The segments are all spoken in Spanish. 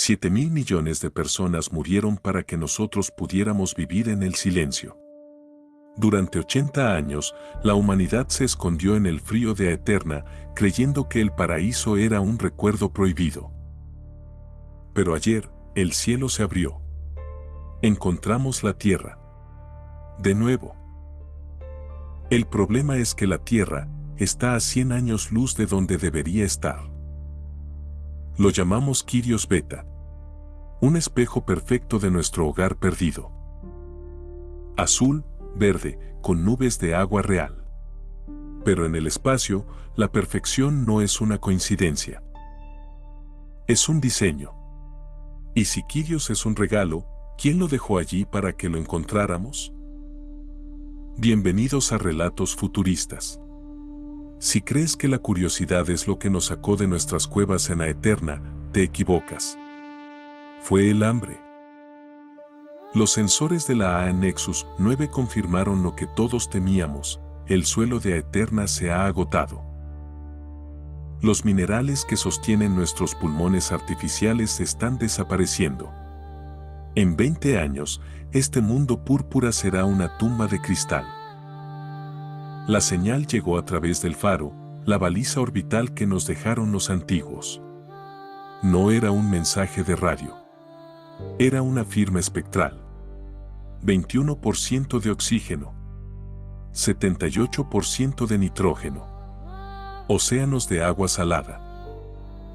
7.000 millones de personas murieron para que nosotros pudiéramos vivir en el silencio. Durante 80 años, la humanidad se escondió en el frío de Aeterna, creyendo que el paraíso era un recuerdo prohibido. Pero ayer, el cielo se abrió. Encontramos la Tierra. De nuevo. El problema es que la Tierra está a 100 años luz de donde debería estar. Lo llamamos Quirios Beta. Un espejo perfecto de nuestro hogar perdido. Azul, verde, con nubes de agua real. Pero en el espacio, la perfección no es una coincidencia. Es un diseño. Y si Quirios es un regalo, ¿quién lo dejó allí para que lo encontráramos? Bienvenidos a Relatos Futuristas. Si crees que la curiosidad es lo que nos sacó de nuestras cuevas en Aeterna, te equivocas. Fue el hambre. Los sensores de la Nexus 9 confirmaron lo que todos temíamos: el suelo de Aeterna se ha agotado. Los minerales que sostienen nuestros pulmones artificiales están desapareciendo. En 20 años, este mundo púrpura será una tumba de cristal. La señal llegó a través del faro, la baliza orbital que nos dejaron los antiguos. No era un mensaje de radio. Era una firma espectral. 21% de oxígeno. 78% de nitrógeno. Océanos de agua salada.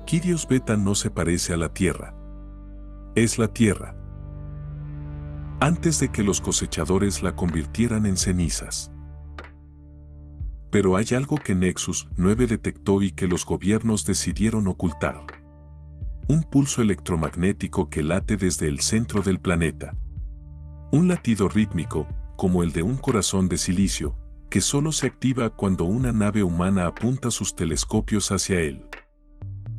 Quirios Beta no se parece a la Tierra. Es la Tierra. Antes de que los cosechadores la convirtieran en cenizas. Pero hay algo que Nexus 9 detectó y que los gobiernos decidieron ocultar. Un pulso electromagnético que late desde el centro del planeta. Un latido rítmico, como el de un corazón de silicio, que solo se activa cuando una nave humana apunta sus telescopios hacia él.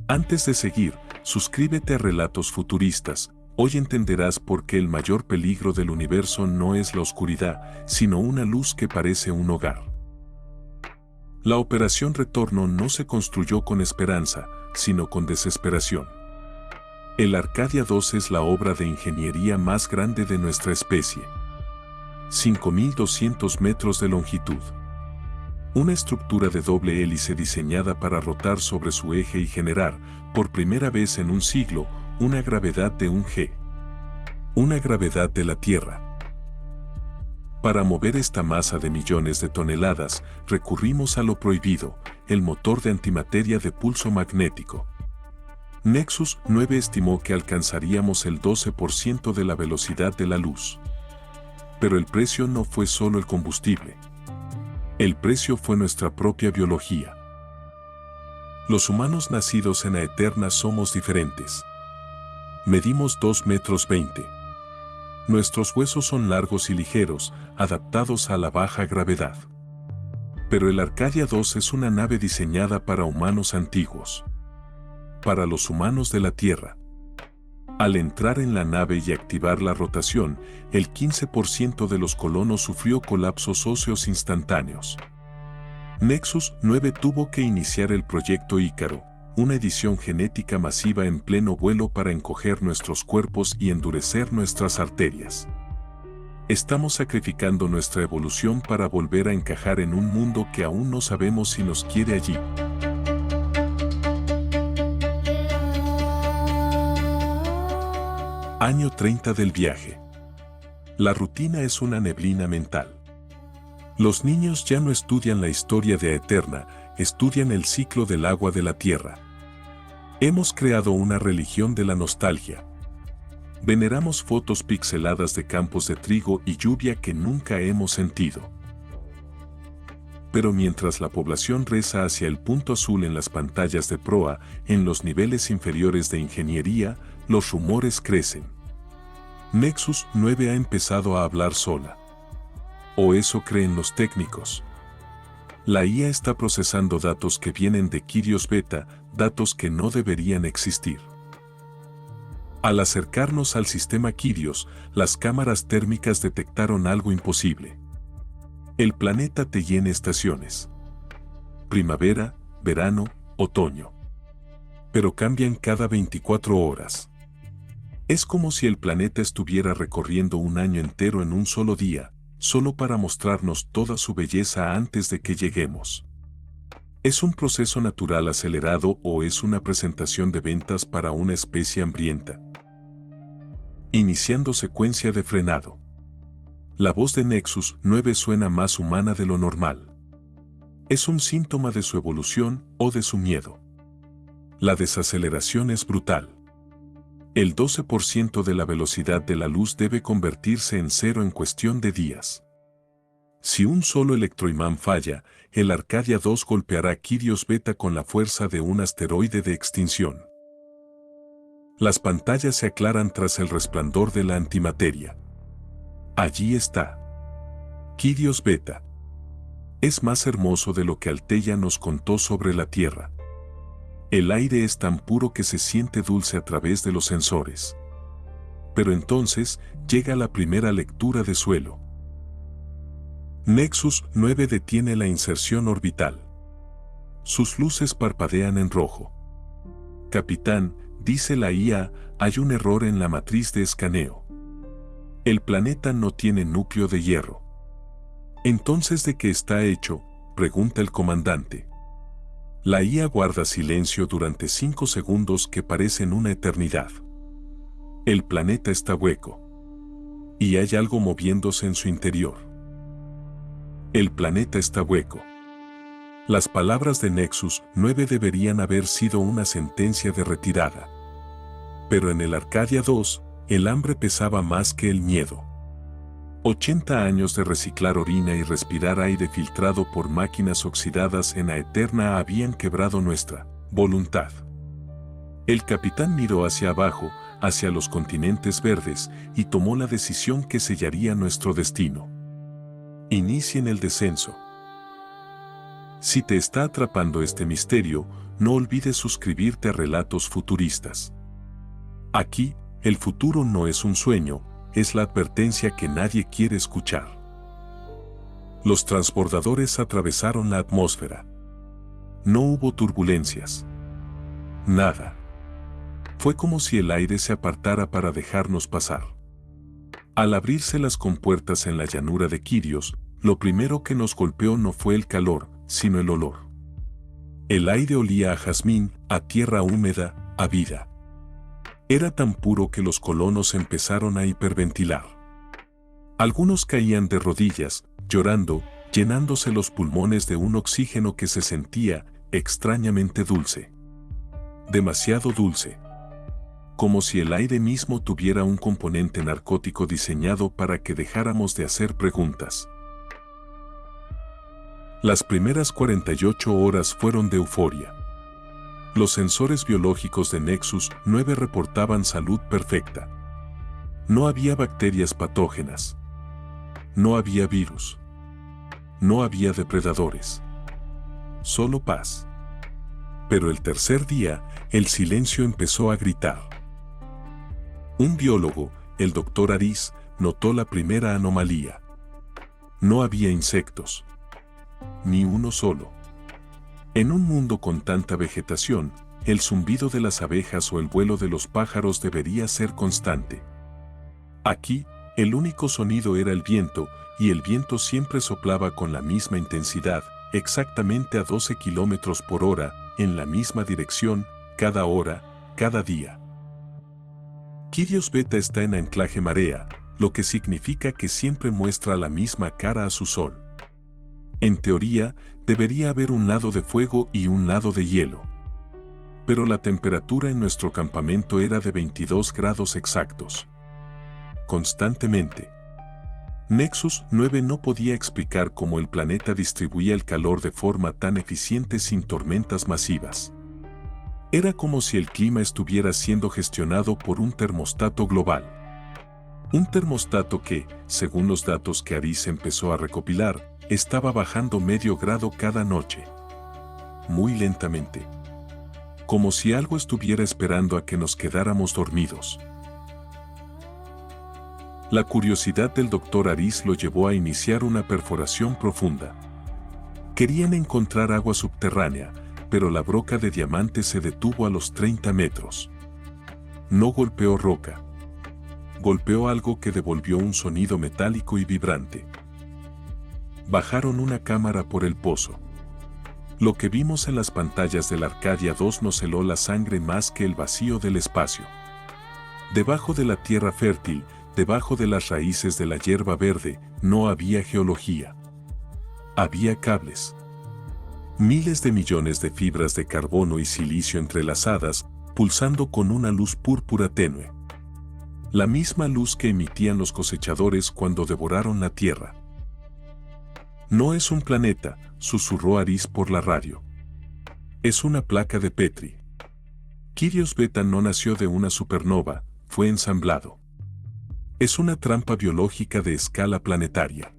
Antes de seguir, suscríbete a Relatos Futuristas. Hoy entenderás por qué el mayor peligro del universo no es la oscuridad, sino una luz que parece un hogar. La Operación Retorno no se construyó con esperanza, sino con desesperación. El Arcadia 2 es la obra de ingeniería más grande de nuestra especie. 5.200 metros de longitud. Una estructura de doble hélice diseñada para rotar sobre su eje y generar, por primera vez en un siglo, una gravedad de 1 G. Una gravedad de la Tierra. Para mover esta masa de millones de toneladas, recurrimos a lo prohibido, el motor de antimateria de pulso magnético. Nexus 9 estimó que alcanzaríamos el 12% de la velocidad de la luz. Pero el precio no fue solo el combustible. El precio fue nuestra propia biología. Los humanos nacidos en Aeterna somos diferentes. Medimos 2,20 metros. Nuestros huesos son largos y ligeros, adaptados a la baja gravedad. Pero el Arcadia 2 es una nave diseñada para humanos antiguos. Para los humanos de la Tierra. Al entrar en la nave y activar la rotación, el 15% de los colonos sufrió colapsos óseos instantáneos. Nexus 9 tuvo que iniciar el proyecto Ícaro, una edición genética masiva en pleno vuelo para encoger nuestros cuerpos y endurecer nuestras arterias. Estamos sacrificando nuestra evolución para volver a encajar en un mundo que aún no sabemos si nos quiere allí. Año 30 del viaje. La rutina es una neblina mental. Los niños ya no estudian la historia de Aeterna, estudian el ciclo del agua de la Tierra. Hemos creado una religión de la nostalgia. Veneramos fotos pixeladas de campos de trigo y lluvia que nunca hemos sentido. Pero mientras la población reza hacia el punto azul en las pantallas de proa, en los niveles inferiores de ingeniería, los rumores crecen. Nexus 9 ha empezado a hablar sola. O eso creen los técnicos. La IA está procesando datos que vienen de Quirios Beta, datos que no deberían existir. Al acercarnos al sistema Quirios, las cámaras térmicas detectaron algo imposible. El planeta tiene estaciones. Primavera, verano, otoño. Pero cambian cada 24 horas. Es como si el planeta estuviera recorriendo un año entero en un solo día, solo para mostrarnos toda su belleza antes de que lleguemos. ¿Es un proceso natural acelerado o es una presentación de ventas para una especie hambrienta? Iniciando secuencia de frenado. La voz de Nexus 9 suena más humana de lo normal. ¿Es un síntoma de su evolución o de su miedo? La desaceleración es brutal. El 12% de la velocidad de la luz debe convertirse en cero en cuestión de días. Si un solo electroimán falla, el Arcadia 2 golpeará Quirios Beta con la fuerza de un asteroide de extinción. Las pantallas se aclaran tras el resplandor de la antimateria. Allí está. Quirios Beta. Es más hermoso de lo que Alteia nos contó sobre la Tierra. El aire es tan puro que se siente dulce a través de los sensores. Pero entonces llega la primera lectura de suelo. Nexus 9 detiene la inserción orbital. Sus luces parpadean en rojo. Capitán, dice la IA, hay un error en la matriz de escaneo. El planeta no tiene núcleo de hierro. ¿Entonces de qué está hecho?, pregunta el comandante. La IA guarda silencio durante 5 segundos que parecen una eternidad. El planeta está hueco. Y hay algo moviéndose en su interior. El planeta está hueco. Las palabras de Nexus 9 deberían haber sido una sentencia de retirada. Pero en el Arcadia 2, el hambre pesaba más que el miedo. 80 años de reciclar orina y respirar aire filtrado por máquinas oxidadas en la Eterna habían quebrado nuestra voluntad. El capitán miró hacia abajo, hacia los continentes verdes, y tomó la decisión que sellaría nuestro destino. Inicien el descenso. Si te está atrapando este misterio, no olvides suscribirte a Relatos Futuristas. Aquí, el futuro no es un sueño, es la advertencia que nadie quiere escuchar. Los transbordadores atravesaron la atmósfera. No hubo turbulencias. Nada. Fue como si el aire se apartara para dejarnos pasar. Al abrirse las compuertas en la llanura de Quirios, lo primero que nos golpeó no fue el calor, sino el olor. El aire olía a jazmín, a tierra húmeda, a vida. Era tan puro que los colonos empezaron a hiperventilar. Algunos caían de rodillas, llorando, llenándose los pulmones de un oxígeno que se sentía extrañamente dulce. Demasiado dulce. Como si el aire mismo tuviera un componente narcótico diseñado para que dejáramos de hacer preguntas. Las primeras 48 horas fueron de euforia. Los sensores biológicos de Nexus 9 reportaban salud perfecta. No había bacterias patógenas. No había virus. No había depredadores. Solo paz. Pero el tercer día, el silencio empezó a gritar. Un biólogo, el Dr. Aris, notó la primera anomalía. No había insectos. Ni uno solo. En un mundo con tanta vegetación, el zumbido de las abejas o el vuelo de los pájaros debería ser constante. Aquí, el único sonido era el viento, y el viento siempre soplaba con la misma intensidad, exactamente a 12 kilómetros por hora, en la misma dirección, cada hora, cada día. Quirios Beta está en anclaje marea, lo que significa que siempre muestra la misma cara a su sol. En teoría, debería haber un lado de fuego y un lado de hielo. Pero la temperatura en nuestro campamento era de 22 grados exactos. Constantemente. Nexus 9 no podía explicar cómo el planeta distribuía el calor de forma tan eficiente sin tormentas masivas. Era como si el clima estuviera siendo gestionado por un termostato global. Un termostato que, según los datos que Aris empezó a recopilar, estaba bajando medio grado cada noche. Muy lentamente. Como si algo estuviera esperando a que nos quedáramos dormidos. La curiosidad del Dr. Aris lo llevó a iniciar una perforación profunda. Querían encontrar agua subterránea, pero la broca de diamante se detuvo a los 30 metros. No golpeó roca. golpeó algo que devolvió un sonido metálico y vibrante. Bajaron una cámara por el pozo. Lo que vimos en las pantallas del Arcadia 2 nos heló la sangre más que el vacío del espacio. Debajo de la tierra fértil, debajo de las raíces de la hierba verde, no había geología. Había cables. Miles de millones de fibras de carbono y silicio entrelazadas, pulsando con una luz púrpura tenue. La misma luz que emitían los cosechadores cuando devoraron la tierra. No es un planeta, susurró Aris por la radio. Es una placa de Petri. Quirios Beta no nació de una supernova, fue ensamblado. Es una trampa biológica de escala planetaria.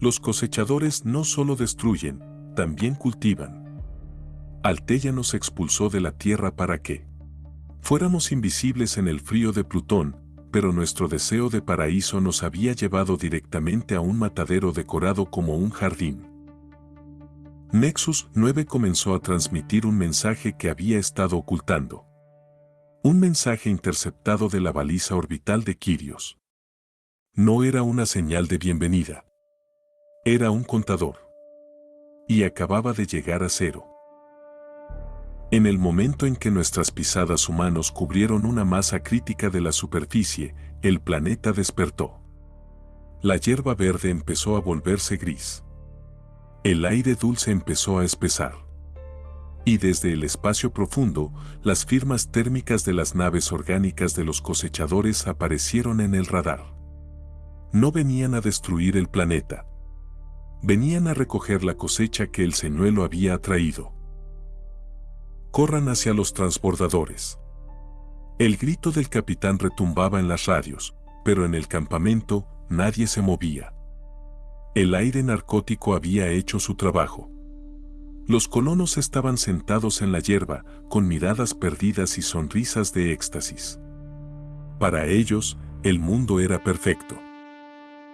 Los cosechadores no solo destruyen, también cultivan. Althea nos expulsó de la Tierra para que fuéramos invisibles en el frío de Plutón, pero nuestro deseo de paraíso nos había llevado directamente a un matadero decorado como un jardín. Nexus 9 comenzó a transmitir un mensaje que había estado ocultando. Un mensaje interceptado de la baliza orbital de Quirios. No era una señal de bienvenida. Era un contador. Y acababa de llegar a cero. En el momento en que nuestras pisadas humanos cubrieron una masa crítica de la superficie, el planeta despertó. La hierba verde empezó a volverse gris. El aire dulce empezó a espesar. Y desde el espacio profundo, las firmas térmicas de las naves orgánicas de los cosechadores aparecieron en el radar. No venían a destruir el planeta. Venían a recoger la cosecha que el señuelo había atraído. Corran hacia los transbordadores. El grito del capitán retumbaba en las radios, pero en el campamento nadie se movía. El aire narcótico había hecho su trabajo. Los colonos estaban sentados en la hierba, con miradas perdidas y sonrisas de éxtasis. Para ellos, el mundo era perfecto.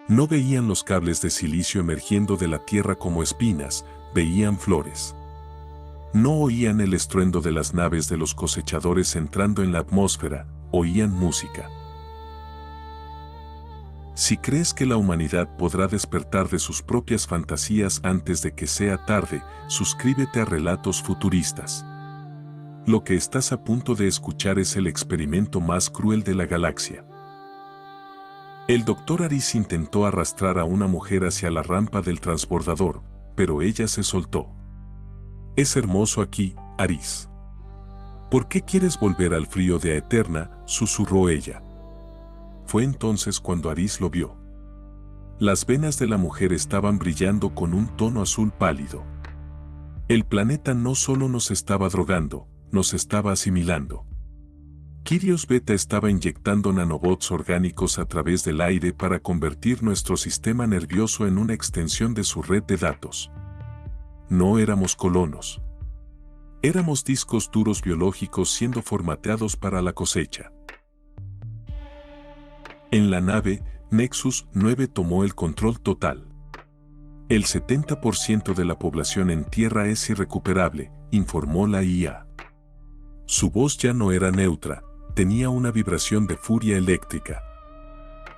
No veían los cables de silicio emergiendo de la tierra como espinas, veían flores. No oían el estruendo de las naves de los cosechadores entrando en la atmósfera, oían música. Si crees que la humanidad podrá despertar de sus propias fantasías antes de que sea tarde, suscríbete a Relatos Futuristas. Lo que estás a punto de escuchar es el experimento más cruel de la galaxia. El Dr. Aris intentó arrastrar a una mujer hacia la rampa del transbordador, pero ella se soltó. Es hermoso aquí, Aris. ¿Por qué quieres volver al frío de Aeterna?, susurró ella. Fue entonces cuando Aris lo vio. Las venas de la mujer estaban brillando con un tono azul pálido. El planeta no solo nos estaba drogando, nos estaba asimilando. Quirios Beta estaba inyectando nanobots orgánicos a través del aire para convertir nuestro sistema nervioso en una extensión de su red de datos. No éramos colonos. Éramos discos duros biológicos siendo formateados para la cosecha. En la nave, Nexus 9 tomó el control total. El 70% de la población en Tierra es irrecuperable, informó la IA. Su voz ya no era neutra, tenía una vibración de furia eléctrica.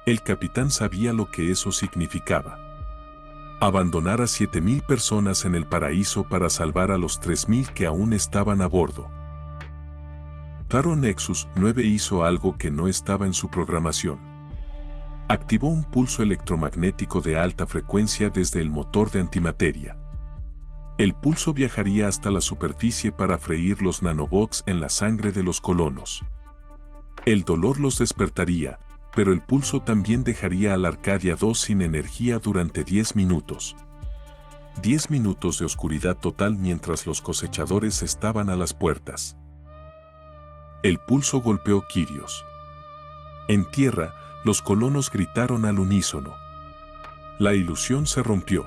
El capitán sabía lo que eso significaba. Abandonar a 7.000 personas en el paraíso para salvar a los 3.000 que aún estaban a bordo. Claro, Nexus 9 hizo algo que no estaba en su programación. Activó un pulso electromagnético de alta frecuencia desde el motor de antimateria. El pulso viajaría hasta la superficie para freír los nanobots en la sangre de los colonos. El dolor los despertaría, pero el pulso también dejaría al Arcadia 2 sin energía durante 10 minutos. 10 minutos de oscuridad total mientras los cosechadores estaban a las puertas. El pulso golpeó Quirios. En tierra, los colonos gritaron al unísono. La ilusión se rompió.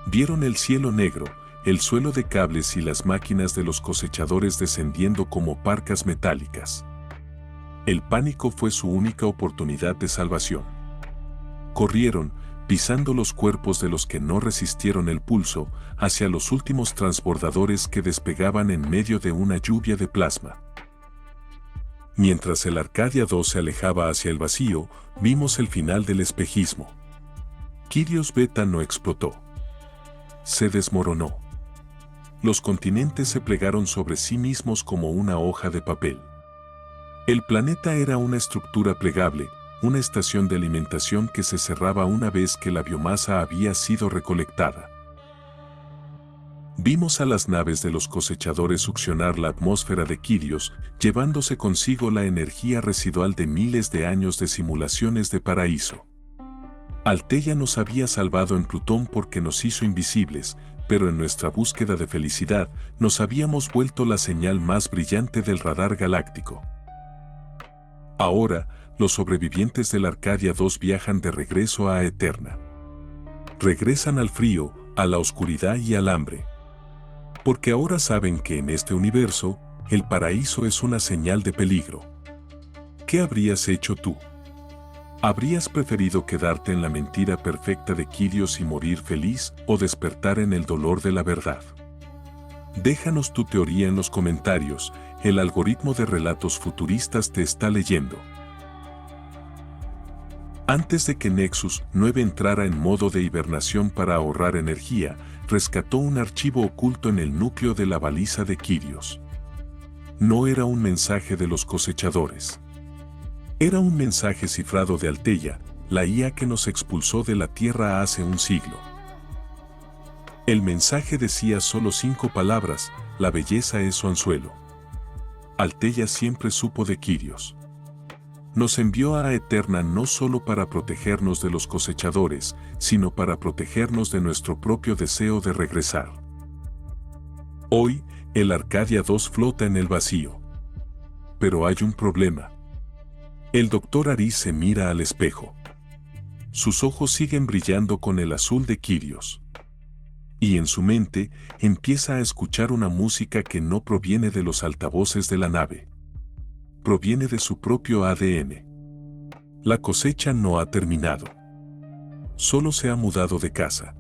Vieron el cielo negro, el suelo de cables y las máquinas de los cosechadores descendiendo como parcas metálicas. El pánico fue su única oportunidad de salvación. Corrieron, pisando los cuerpos de los que no resistieron el pulso, hacia los últimos transbordadores que despegaban en medio de una lluvia de plasma. Mientras el Arcadia 2 se alejaba hacia el vacío, vimos el final del espejismo. Quirios Beta no explotó. Se desmoronó. Los continentes se plegaron sobre sí mismos como una hoja de papel. El planeta era una estructura plegable, una estación de alimentación que se cerraba una vez que la biomasa había sido recolectada. Vimos a las naves de los cosechadores succionar la atmósfera de Quirios, llevándose consigo la energía residual de miles de años de simulaciones de paraíso. Althea nos había salvado en Plutón porque nos hizo invisibles, pero en nuestra búsqueda de felicidad nos habíamos vuelto la señal más brillante del radar galáctico. Ahora, los sobrevivientes del Arcadia 2 viajan de regreso a Eterna. Regresan al frío, a la oscuridad y al hambre. Porque ahora saben que en este universo, el paraíso es una señal de peligro. ¿Qué habrías hecho tú? ¿Habrías preferido quedarte en la mentira perfecta de Quirios y morir feliz o despertar en el dolor de la verdad? Déjanos tu teoría en los comentarios, el algoritmo de relatos futuristas te está leyendo. Antes de que Nexus 9 entrara en modo de hibernación para ahorrar energía, rescató un archivo oculto en el núcleo de la baliza de Quirios. No era un mensaje de los cosechadores. Era un mensaje cifrado de Althea, la IA que nos expulsó de la Tierra hace un siglo. El mensaje decía solo 5 palabras: la belleza es su anzuelo. Althea siempre supo de Quirios. Nos envió a Eterna no solo para protegernos de los cosechadores, sino para protegernos de nuestro propio deseo de regresar. Hoy, el Arcadia 2 flota en el vacío. Pero hay un problema. El Dr. Aris se mira al espejo. Sus ojos siguen brillando con el azul de Quirios. Y en su mente, empieza a escuchar una música que no proviene de los altavoces de la nave. Proviene de su propio ADN. La cosecha no ha terminado. Solo se ha mudado de casa.